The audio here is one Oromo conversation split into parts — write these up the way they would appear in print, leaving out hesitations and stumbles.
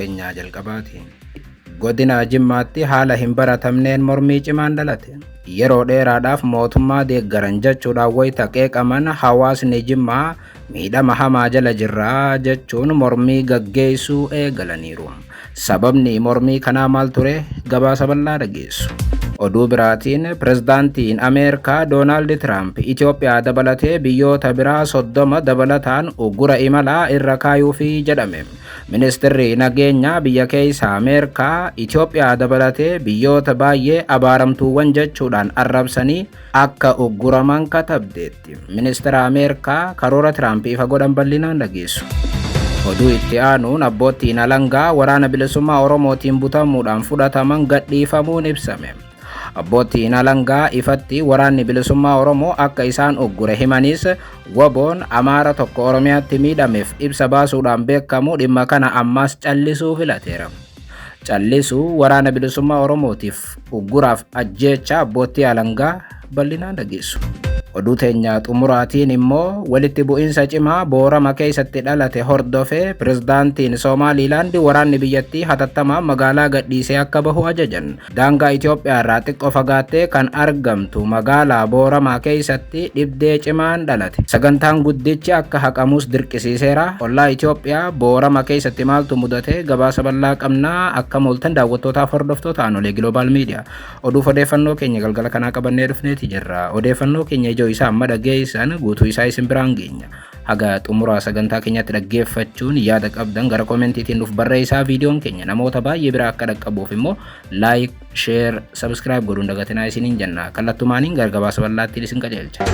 teenyaa jalqabaatiin. Godina Jimmaatti haala hin baratamneen mormii cimaan dhalate. Yeroo dheeraadhaaf mootummaa deeggaran jechuudhaan wayita qeeqaman hawaasni Jimmaa miidhama hamaa jala jirraa jechuun mormii gaggeessuu eegalaniiru. Sababni mormii kanaa maal ture? Gabaasa bal'aa dhageessu. Oduu biraatiin pirezidaantiin Ameerikaa Doonaald Tiraamp Itoophiyaa dabalatee biyyoota biraa 30 dabalataan uggura imalaa irra kaayuufi jedhame. Ministeerri nageenyaa biyya keessaa Ameerikaa Itoophiyaa dabalatee biyyoota baay'ee abaaramtuuwwan jechuudhaan arrabsanii akka ugguraman katabdeetti. Ministeera Ameerikaa karoora Tiraamp ifa godhan bal'inaan dhageessu. Oduu itti aanuun abboottiin alangaa waraana bilisummaa Oromootiin butamuudhaan fudhataman gadhiifamuun ibsame. Abboottiin alangaa ifatti waraanni bilisummaa Oromoo akka isaan uggure himanis WBO'n Amaara tokko Oromiyaatti miidhameef ibsa baasuudhaan beekamu dhimma kana ammas callisuu filateera. Callisuu waraana bilisummaa Oromootiif ugguraaf ajjeecha abboottii alangaa bal'inaan dhageessu. Oduu teenya xumuraatiin immoo walitti bu'iinsa cimaa Boorama keessatti dhalate hordofee pirezidaantiin Somaaliilaand waraanni biyyattii hatattamaan magaalaa gadhiisee akka bahu ajajan. Daangaa Itoophiyaa irraa xiqqoo fagaattee kan argamtu magaalaa Booramaa keessatti dhibdee cimaan dhalate. Sagantaan guddichi akka haqamus dirqisiiseera. Ollaa Itoophiyaa Boorama keessatti maaltu mudate? Gabaasa bal'aa qabnaa akka mooltan daawwattootaaf hordoftoota Anolee Global Media. Oduuf odeeffannoo keenya galgala kanaa qabannee dhufneeti jirra. Odeeffannoo keenya ijoo isaa amma dhageessan guutuu isaa isin biraan geenya. Haga xumuraa sagantaa keenyatti dhaggeeffachuun yaada qabdan gara koomentiitiin nuuf barreessaa. Viidiyoon keenya namoota baay'ee biraa akka dhaqqabuuf immoo like, share, subscribe godhuun dagatinaa isiniin jenna. Kallattumaaniin gara gabaasa bal'aatti isin qajeelcha.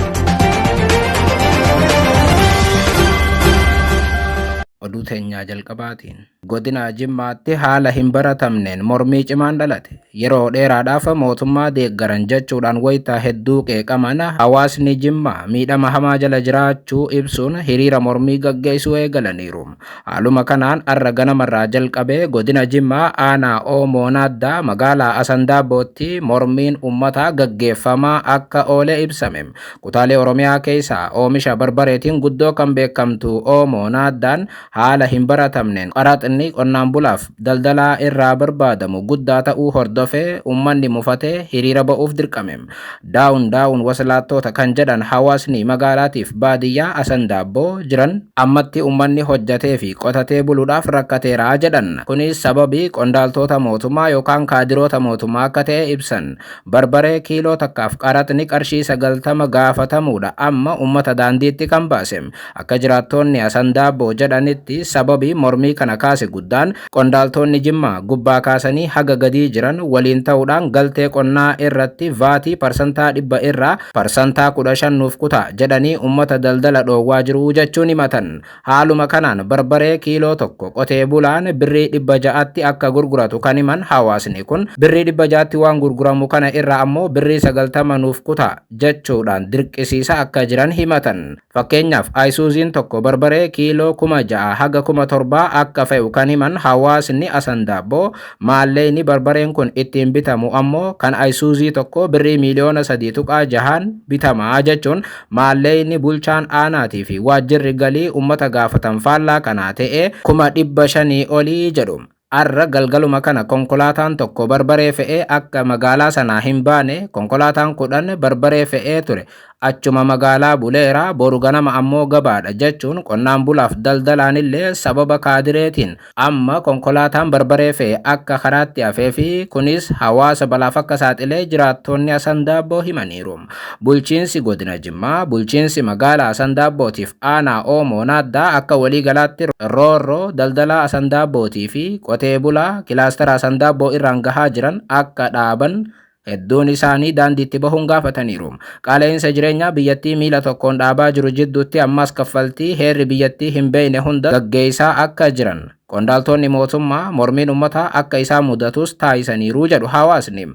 Oduu teenyaa jalqabaatiin godina Jimmaatti haala hin baratamneen mormii cimaan dhalate. Yeroo dheeraadhaaf mootummaa deeggaran jechuudhaan wayita hedduu qeeqaman hawaasni Jimmaa miidhama hamaa jala jiraachuu ibsuun hiriira mormii gaggeessuu eegalaniiru. Haaluma kanaan arra ganamarraa jalqabee godina Jimmaa aanaa Oomoo Naaddaa magaalaa Asandaabootti mormiin uummataa gaggeeffamaa akka oole ibsame. Kutaalee Oromiyaa keessaa oomisha barbareetiin guddoo kan beekamtu Oomoo Naaddaan haala hin baratamneen qaraxni qonnaan bulaaf daldalaa irraa barbaadamu guddaa ta'uu hordofee uummanni mufatee hiriira ba'uuf dirqame. Daawun waslaattoota kan jedhan hawaasni magaalaatiif baadiyyaa Asandaabboo jiran ammatti uummanni hojjatee fi qotatee buluudhaaf rakkateera jedhan. Kunis sababii qondaaltota mootummaa yookaan kaadiroota mootummaa akka ta'e ibsan. Barbaree kiiloo takkaaf qaraxni qarshii 90 gaafatamuudha amma uummata daandiitti kan baase. Akka jiraattoonni Asandaabboo jedhanitti sababii mormii kana kaase guddaan qondaaltonni Jimmaa gubbaa kaasanii haga gadii jiran waliin ta'uudhaan galtee qonnaa irratti vaatii parsantaa 100 irraa parsantaa 15 nuuf kutaa jedhanii uummata daldala dhoowwaa jiru jechuun himatan. Haaluma kanaan barbaree kiiloo tokko qotee bulaan birrii 600tti akka gurguratu kan himan hawaasni kun birrii 600tti waan gurguramu kana irraa ammoo birrii 90 nuuf kutaa jechuudhaan dirqisiisa akka jiran himatan. Fakkeenyaaf Ayisuuziin tokko barbaree kiiloo 6,000 haga 7,000 akka fe'u kan himan hawaasni Asandaabboo maalleeyni barbareen kun ittiin bitamu ammoo kan Ayisuuzii tokko birrii miliyoona 3.6 bitamaa jechuun maalleeyni bulchaan aanaatii fi waajjirri galii uummata gaafatan faallaa kanaa ta'e 500,000 olii jedhu. Arra galgaluma kana konkolaataan tokko barbaree fe'ee akka magaalaa sanaa hin baane konkolaataan 10 barbaree fe'ee ture. Achuma magaalaa buleera boru ganama ammoo gabaadha jechuun qonnaan bulaaf daldalaan illee sababa kaadireetiin amma konkolaataan barbaree fe'ee akka karaatti hafee fi kunis hawaasa balaaf akka saaxilee jiraattonni Asandaabboo himaniiru. Bulchiinsi godina Jimmaa, bulchiinsi magaalaa Asandaabbootiif aanaa Oomoo Naaddaa akka waliigalaatti roorroo daldalaa Asandaabbootii fi qotee bulaa kilaastara Asandaabboo irraan gahaa jiran akka dhaaban hedduun isaanii daandiitti bahuun gaafataniiru. Qaala'insa jireenyaa biyyattii miila tokkoon dhaabaa jiru jidduutti ammas kaffaltii heerri biyyattii hin beekne hunda gaggeessaa akka jiran qondaaltonni mootummaa mormiin uummataa akka isaan mudatus taasisaniiru jedhu hawaasni.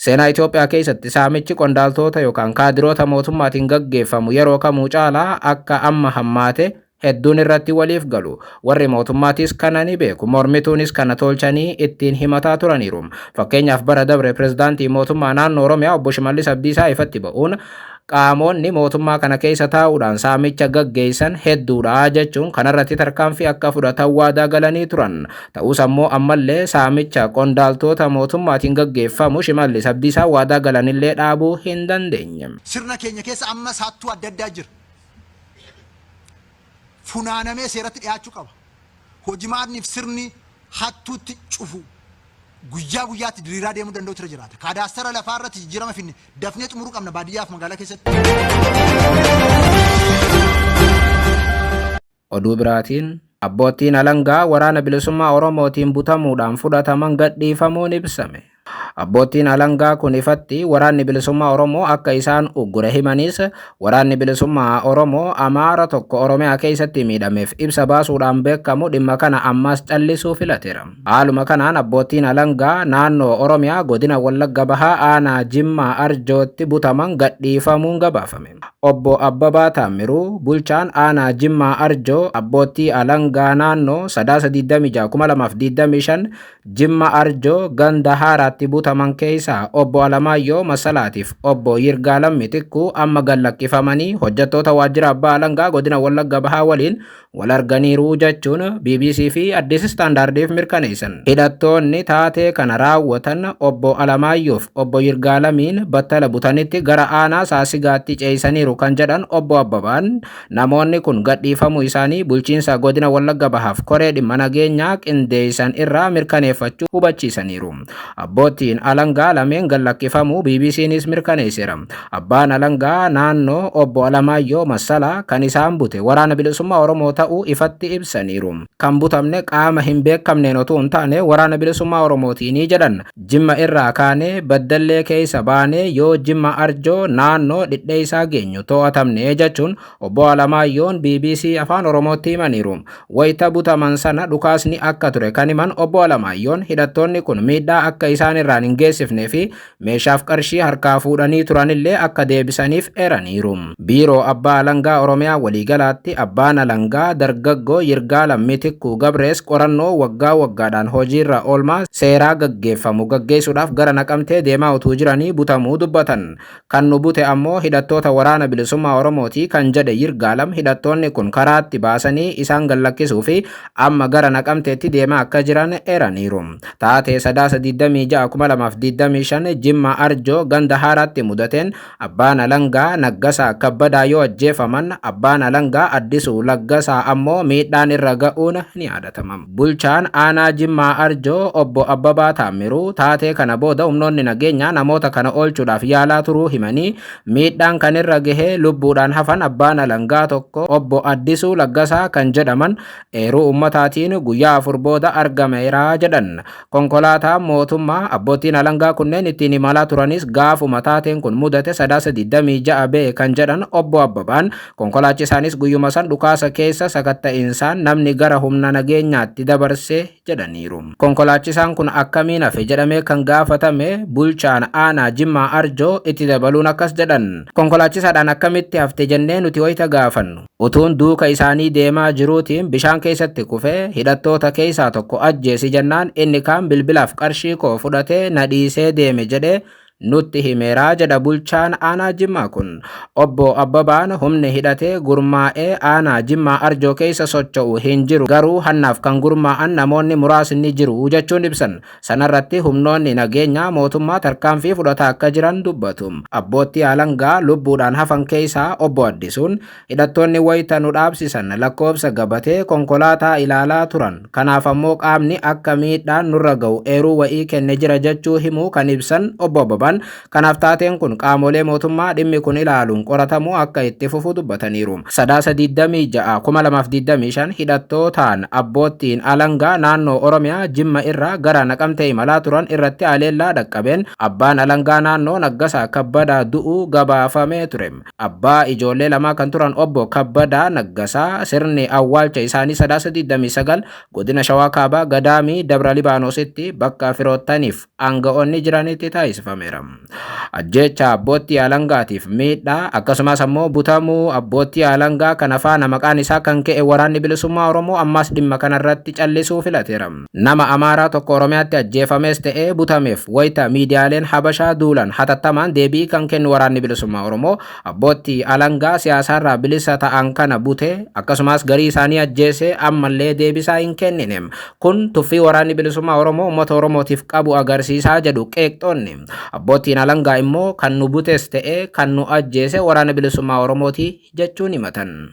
Seenaa Itoophiyaa keessatti saamichi qondaaltota yookaan kaadiroota mootummaatiin gaggeeffamu yeroo kamuu caalaa akka amma hammaate hedduun irratti waliif galu. Warri mootummaatis kana ni beeku. Mormituunis kana tolchanii ittiin himataa turaniiru. Fakkeenyaaf bara dabre pirezidaantii mootummaa naannoo Oromiyaa obbo Shimallis Abdiisaa ifatti ba'uun qaamonni mootummaa kana keessa taa'uudhaan saamicha gaggeessan hedduudha jechuun kanarratti tarkaanfii akka fudhatan waadaa galanii turan. Ta'us ammoo ammallee saamicha qondaaltota mootummaatiin gaggeeffamu Shimallis Abdiisaa waadaa galanillee dhaabuu hin dandeenye. Sirna keenya keessa ammas hattuu adda addaa jira. Funaanamee seeratti dhiyaachuu qaba. Hojimaadniif sirni hattuutti cufu guyyaa guyyaatti diriiraa deemuu danda'u ture jiraata. Kaadaastara lafaa irratti jijjiirama finne dafnee xumuruu qabna baadiyyaaf magaalaa keessatti. Oduu biraatiin abbootiin alangaa waraana bilisummaa Oromootiin butamuudhaan fudhataman gadhiifamuun ibsame. Abbootiin alangaa kun ifatti waraanni bilisummaa Oromoo akka isaan uggure himanis waraanni bilisummaa Oromoo Amaara tokko Oromiyaa keessatti miidhameef ibsa baasuudhaan beekamu dhimma kana ammas callisuu filateera. Haaluma kanaan abbootiin alangaa naannoo Oromiyaa godina Wallagga Bahaa aanaa Jimmaa Arjootti butaman gadhiifamuun gabaafame. Obbo Abbabaa Taammiruu bulchaan aanaa Jimmaa Arjoo abbootii alangaa naannoo 26/2025 Jimmaa Arjoo ganda haaraatti butaman keessaa obbo Alamaayyoo Masalaatiif obbo Yirgaalam Mitikkuu amma gallakkifamanii hojjettoota waajjira abbaa alangaa godina Wallagga Bahaa waliin wal arganiiru jechuun BBC fi Addis Standardiif mirkaneessan. Hidhattoonni taatee kana raawwatan obbo Alamaayyoof obbo Yirgaalamiin battala butanitti gara aanaa Saasigaatti ceesaniiru kan jedhan obbo Abbabaan namoonni kun gadhiifamuu isaanii bulchiinsa godina Wallagga Bahaaf koree dhimma nageenyaa qindeessan irraa mirkaneeffachuu hubachiisaniiru. Abbootiin alangaa lameen gallakkifamuu BBCnis mirkaneesseera. Abbaan alangaa naannoo obbo Alamaayyoo Masalaa kan isaan bute waraana bilisummaa Oromoo ta'uu ifatti ibsaniiru. Kan butamne qaama hin beekamneen otoo hin taane waraana bilisummaa Oromootiini jedhan. Jimma irraa kaanee Baddallee keessa baanee yoo Jimma Arjoo naannoo dhidhee isaa geenyu to'atamne jechuun obbo Alamaayyoon BBC afaan Oromootti himaniiru. Wayita butaman sana dhukaasni akka ture kan himan obbo Alamaayyoon hidhattoonni kun miidhaa akka isaan irraan hin geessifnee fi meeshaaf qarshii harkaa fuudhanii turanillee akka deebisaniif eeraniiru. Biiroo Abbaa Alangaa Oromiyaa waliigalaatti abbaan alangaa dargaggoo Yirgaalam Mitikkuu Gabrees qorannoo waggaa waggaadhaan hojiirra oolmaa seeraa gaggeeffamu gaggeessuudhaaf gara Naqamtee deemaa utuu jiranii butamuu dubbatan. Kan nu bute ammoo hidhattoota waraana bilisummaa Oromooti kan jedhe Yirgaalam hidhattoonni kun karaatti baasanii isaan gallakkisuu fi amma gara Naqamteetti deemaa akka jiran eeraniiru. Taatee 26/2025 Jimma Arjoo ganda haaraatti mudateen abbaan alangaa Naggasaa Kabbadaa yoo ajjeefaman abbaan alangaa Addisuu Laggasaa ammoo miidhaan irra ga'uun ni yaadatama. Bulchaan aanaa Jimmaa Arjoo obbo Abbabaa Taammiruu taatee kana booda humnoonni nageenyaa namoota kana oolchuudhaaf yaalaa turuu himanii miidhaan kan irra gahee lubbuudhaan hafan abbaan alangaa tokko obbo Addisuu Laggasaa kan jedhaman eeruu ummataatiin guyyaa 4 booda argameera jedhan. Konkolaataa mootummaa abbootiin alangaa kunneen ittiin imalaa turanis gaafuma taateen kun mudate 26 kan jedhan obbo Abbabaan konkolaachisaanis guyyuma san dhukaasa keessa sakatta'insaan namni gara humna nageenyaatti dabarse jedhaniiru. Konkolaachisaan kun akkamiin hafe jedhamee kan gaafatame bulchaan aanaa Jimmaa Arjoo itti dabaluun akkas jedhan. Konkolaachisaadhaan akkamitti hafte jennee nuti wayita gaafannu. Utuun duuka isaanii deemaa jiruutiin bishaan keessatti kufee hidhattoota keessaa tokko ajjeesi jennaan inni kaan bilbilaaf qarshii koo fudhatee na dhiisee deeme jedhee nutti himeeraa jedha bulchaan aanaa Jimmaa kun. Obbo Abbabaan humni hidhatee gurmaa'ee aanaa Jimmaa Arjoo keessa socho'u hin jiru garuu hannaaf kan gurmaa'an namoonni muraasni jiru jechuun ibsan. Sanarratti humnoonni nageenyaa mootummaa tarkaanfii fudhataa akka jiran dubbatu. Abbootii alangaa lubbuudhaan hafan keessaa obbo Addisuun hidhattoonni wayita nu dhaabsisan lakkoofsa gabatee konkolaataa ilaalaa turan. Kanaaf ammoo qaamni akka miidhaan nurra ga'u eeruu wa'ii kenne jira jechuu himuu kan ibsan obbo Abbabaan. Kanaaf taateen kun qaamolee mootummaa dhimmi kun ilaaluun qoratamuu akka itti fufu dubbataniiru. 26/2025 hidhattootaan abboottiin alangaa naannoo Oromiyaa Jimma irraa gara Naqamtee imalaa turan irratti aleellaa dhaqqabeen abbaan alangaa naannoo Naggasaa Kabbadaa du'uu gabaafamee ture. Abbaa ijoollee lamaa kan turan obbo Kabbadaa Naggasaa sirni awwaalcha isaanii 29 godina Shawaa Kaabaa Gadaamii Dabra Libaanoositti bakka firoottaniif aanga'oonni jiranitti taasifameera. Ajjecha abbootii alangaatiif miidhaa akkasumas ammoo butamuu abbootii alangaa kan afaan maqaan isaa kan ka'e waraanni bilisummaa Oromoo ammas dhimma kanarratti callisuu filateera. Nama Amaaraa tokko Oromiyaatti ajjeefames ta'ee butameef wayita miidiyaaleen Habashaa duulan hatattamaan deebii kan kennu waraanni bilisummaa Oromoo abbootii alangaa siyaasaarraa bilisa ta'an kana bute akkasumas garii isaanii ajjeese ammallee deebisaa hin kennine. Kun tuffii waraanni bilisummaa Oromoo uummata Oromootiif qabu agarsiisaa jedhu qeeqxoonni. Abbootiin alangaa immoo kan nu butes ta'ee kan nu ajjeese waraana bilisummaa Oromooti jechuun himatan.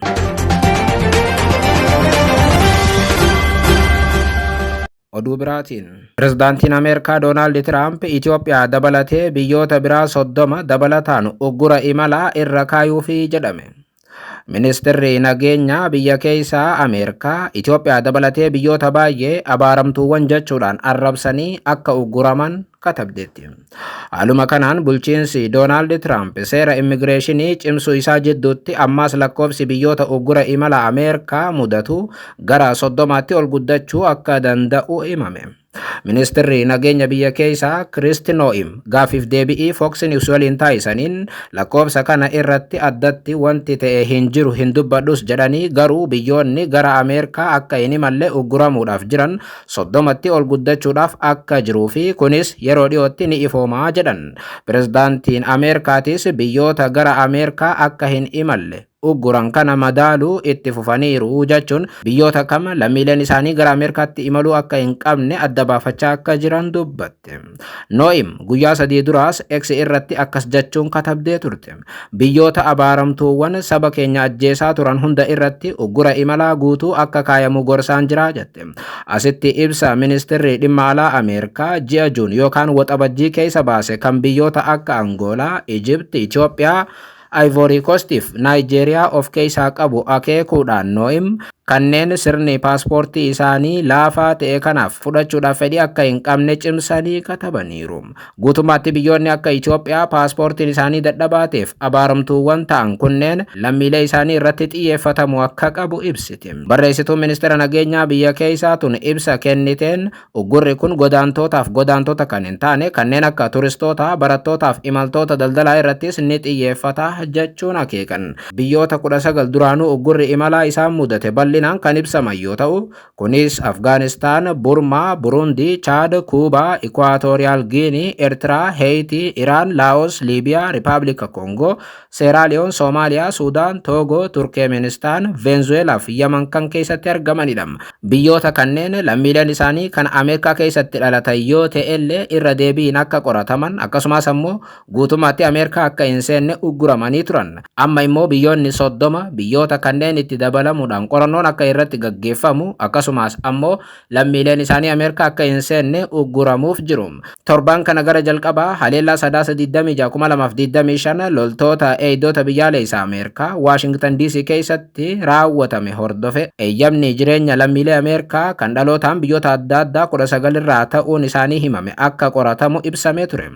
Oduu biraatiin pirezidaantiin Ameerikaa Doonaald Tiraamp Itoophiyaa dabalatee biyyoota biraa 30 dabalataan uggura imalaa irra kaayuufi jedhame. Ministeerri nageenyaa biyya keessaa Ameerikaa Itoophiyaa dabalatee biyyoota baay'ee abaaramtuuwwan jechuudhaan arrabsanii akka ugguraman katabdeetti. Haaluma kanaan bulchiinsi Doonaald Tiraamp seera immigireeshinii cimsuu isaa jidduutti ammas lakkoofsi biyyoota uggura imala Ameerikaa mudatu gara 30tti ol guddachuu akka danda'u himame. Ministeerri nageenya biyya keessaa Kristi Noo'im gaafiif deebi'ii Fox News waliin taasisaniin lakkoofsa kana irratti addatti wanti ta'e hin jiru hin dubbadhus jedhanii garuu biyyoonni gara Ameerikaa akka hin imalle ugguramuudhaaf jiran 30tti ol guddachuudhaaf akka jiruu fi kunis yeroo dhiyootti ni ifoomaa jedhan. Pirezidaantiin Ameerikaatis biyyoota gara Ameerikaa akka hin imalle ugguran kana madaaluu itti fufaniiru jechuun biyyoota kam lammiileen isaanii gara Ameerikaatti imaluu akka hin qabne adda baafachaa akka jiran dubbatte. Noo'im guyyaa 3 duraas X irratti akkas jechuun katabdee turte. Biyyoota abaaramtuuwwan saba keenya ajjeesaa turan hunda irratti uggura imalaa guutuu akka kaayamu gorsaan jira jette. Asitti ibsa ministeerri dhimma alaa Ameerikaa ji'a Juun yookaan waxabajjii keessa baase kan biyyoota akka Angoolaa, Ijipti, Itoophiyaa, Ivory Coast fi Nigeria of keessaa qabu akeekuudhaan Noo'im kanneen sirni paaspoortii isaanii laafaa ta'e kanaaf fudhachuudhaaf fedhii akka hin qabne cimsanii katabaniiru. Guutummaatti biyyoonni akka Itoophiyaa paaspoortiin isaanii dadhabaateef abaaramtuuwwan ta'an kunneen lammiilee isaanii irratti xiyyeeffatamu akka qabu ibsiti. Barreessituun ministeera nageenyaa biyya keessaa tun ibsa kenniteen uggurri kun godaantootaaf godaantota kan hin taane kanneen akka turistoota, barattootaaf imaltoota daldalaa irrattis ni xiyyeeffata jechuun akeekan. Biyyoota 19 duraanuu uggurri imalaa isaan mudate bal'inaan kan ibsaman yoo ta'u kunis Afgaanistaan, Burmaa, Burundi, Chad, Kuubaa, Ikwaatooriyaal Giinii, Eertiraa, Heeyitii, Iraan, Laawos, Liibiyaa, Riippaabilika Koongoo, Seeraaliyoon, Soomaaliyaa, Suudaan, Toogoo, Turkmenistaan, Veenzuweelaa fi Yaman kan keessatti argamanidha. Biyyoota kanneen lammiileen isaanii kan Ameerikaa keessatti dhalatan yoo ta'ellee irra deebiin akka qorataman akkasumas ammoo guutummaatti Ameerikaa akka hin seenne ugguramanii turan. Amma immoo biyyoonni 30 biyyoota kanneen itti dabalamuudhaan qorannoon akka irratti gaggeeffamu akkasumas ammoo lammiileen isaanii Ameerikaa akka hin seenne ugguramuuf jiru. Torban kana gara jalqabaa haleellaa 3/26/2025 loltoota eegdota biyyaalessaa Ameerikaa Waashingtan DC keessatti raawwatame hordofe eeyyamni jireenya lammiilee Ameerikaa kan dhalootaan biyyoota adda addaa 19 irraa ta'uun isaanii himame akka qoratamu ibsamee ture.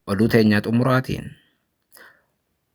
Oduu teenya xumuraatiin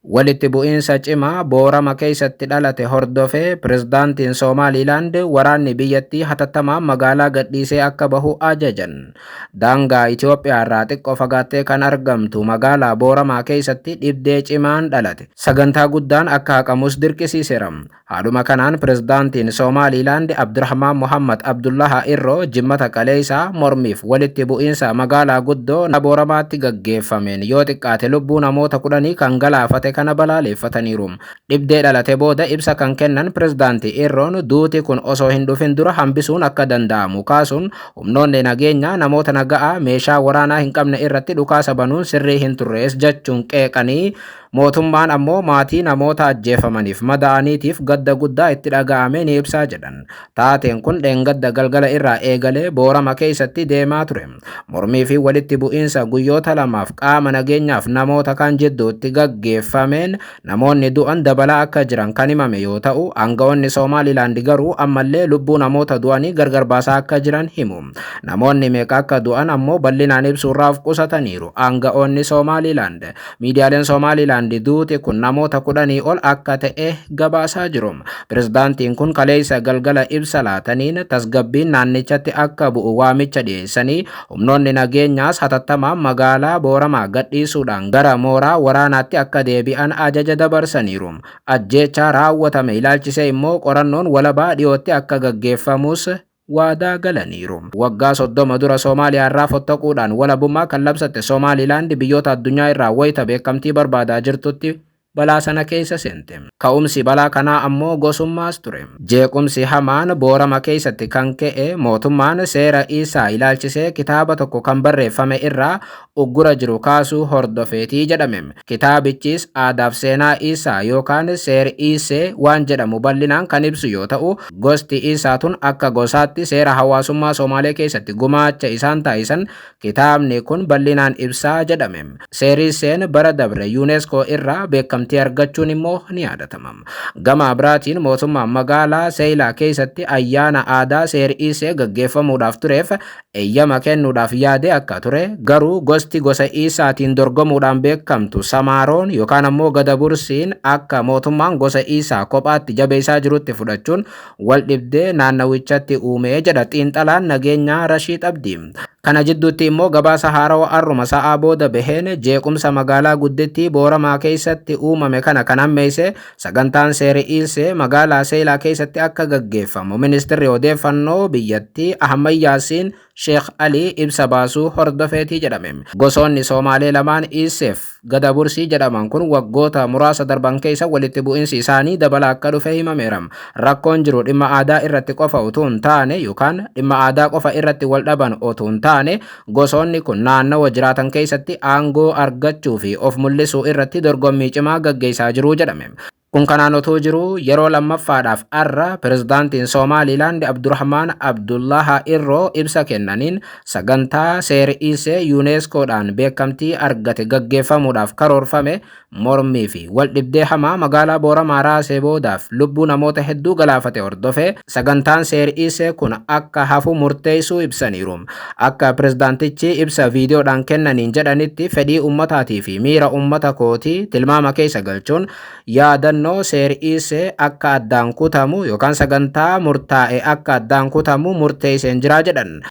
walitti bu'iinsa cimaa Boorama keessatti dhalate hordofee pirezidaantiin Somaaliilaand waraanni biyyattii hatattamaan magaalaa gadhiisee akka bahu ajajan. Daangaa Itoophiyaa irraa xiqqoo fagaattee kan argamtu magaalaa Booramaa keessatti dhibdee cimaan dhalate. Sagantaa guddaan akka haqamus dirqisiiseera. Haaluma kanaan pirezidaantiin Somaaliilaand Abdurrahmaan Mohammad Abdullaha Irroo jimmata kaleessaa mormiif walitti bu'iinsa magaalaa guddoo Booramaatti gaggeeffameen yoo xiqqaate lubbuu namoota 10 kan galaafate kana balaaleffataniiru. Dhibdee dhalate booda ibsa kan kennan pirezidaantii Irroon duuti kun osoo hin dhufin dura hambisuun akka danda'amu kaasuun humnoonni nageenyaa namoota naga'aa meeshaa waraanaa hin qabne irratti dhukaasa banuun sirrii hin turrees jechuun qeeqanii mootummaan ammoo maatii namoota ajjeefamaniif madaa'aniitiif gadda guddaa itti dhaga'ame ni ibsaa jedhan. Taateen kun dheengadda galgala irraa eegalee Boorama keessatti deemaa ture. Mormii fi walitti bu'iinsa guyyoota lamaaf qaama nageenyaaf namoota kan jidduutti gaggeeffame gaggeeffameen namoonni du'an dabalaa akka jiran kan himame yoo ta'u, aangawoonni Somaalilaand garuu ammallee lubbuu namoota du'anii gargar baasaa akka jiran himu. Namoonni meeqa akka du'an ammoo bal'inaan ibsuurraaf qusataniiru aangawoonni Somaalilaand. Miidiyaaleen Somaalilaand duuti kun namoota 10 ol akka ta'e gabaasaa jiru. Pirezidaantiin kun kaleessa galgala ibsa laataniin tasgabbiin naannichatti akka bu'u waamicha dhiyeessanii humnoonni nageenyaas hatattamaan magaalaa Booramaa gadhiisuudhaan gara mooraa waraanaatti akka deebi'an ajaja dabarsaniiru. Ajjeechaa raawwatame ilaalchisee immoo qorannoon walabaa dhiyootti akka gaggeeffamus waadaa galaniiru. Waggaa 30 dura Somaaliyaa irraa fottaquudhaan walabummaa kan labsatte Somaalilaand biyyoota addunyaa irraa wayita beekamtii barbaadaa jirtutti balaa sana keessa seente. Ka'umsi balaa kanaa ammoo gosummaas ture. Jeequmsi hamaan Boorama keessatti kan ka'e mootummaan seera isaa ilaalchisee kitaaba tokko kan barreeffame irraa uggura jiru kaasuu hordofeetii jedhame. Kitaabichis aadaaf seenaa isaa yookaan seer isee waan jedhamu bal'inaan kan ibsu yoo ta'u, gosti isaa tun akka gosaatti seera hawaasummaa Somaalee keessatti gumaacha isaan taasisan kitaabni kun bal'inaan ibsaa jedhame. Seerri iseen bara dabre UNESCO irraa beekamtii argachuun immoo ni yaadatama. Gama biraatiin mootummaan magaalaa Seeyilaa keessatti ayyaana aadaa seer isee gaggeeffamuudhaaf tureef eeyyama kennuudhaaf yaade akka ture, garuu gosti gosa isaatiin dorgomuudhaan beekamtu Samaaroon yookaan ammoo Gadabursiin akka mootummaan gosa isaa kophaatti jabeessaa jirutti fudhachuun wal dhibdee naannawichatti uumee jedha xiinxalaan nageenyaa Rashiid Abdii. Kana jidduutti immoo gabaasa haarawaa arruma sa'aa booda baheen jeequmsa magaalaa guddittii Booramaa keessatti uumame kana kan hammeesse sagantaan seer isee magaalaa Seeyilaa keessatti akka gaggeeffamu ministeerri odeeffannoo biyyattii Ahmad Yaasiin Sheekh Ali ibsa baasuu hordofeetii jedhame. Gosoonni Somaalee lamaan iseef Gadabursii jedhaman kun waggoota muraasa darban keessa walitti bu'insi isaanii dabalaa akka dhufe himameera. Rakkoon jiru dhimma aadaa irratti qofa utuu hin taane yookaan dhimma aadaa qofa irratti wal dhaban utuu hin taane gosoonni kun naannawa jiraatan keessatti aangoo argachuu fi of mul'isuu irratti dorgommii cimaa gaggeessaa jiru jedhame. Kun kanaan otoo jiru yeroo lammaffaadhaaf arra pirezidaantiin Somaalilaand Abdurrahmaan Abdullaha Irroo ibsa kennaniin sagantaa seer isee UNESCOdhaan beekamtii argate gaggeeffamuudhaaf karoorfame mormii fi wal dhibdee hamaa magaalaa Booramaa raasee boodaaf lubbuu namoota hedduu galaafate hordofee sagantaan seer isee kun akka hafu murteessuu ibsaniiru. Akka pirezidaantichi ibsa viidiyoodhaan kennaniin jedhanitti fedhii ummataatii fi miira ummata kootii tilmaama keessa galchuun yaadannoo seer isee akka addaan kutamu yookaan sagantaa murtaa'e akka addaan kutamu murteesseen jira jedhan.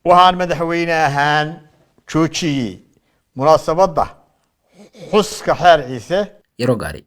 waxaan madaxweyne ahaan joojiyey munaasabadda xuska xeer ciise yeroo gaarii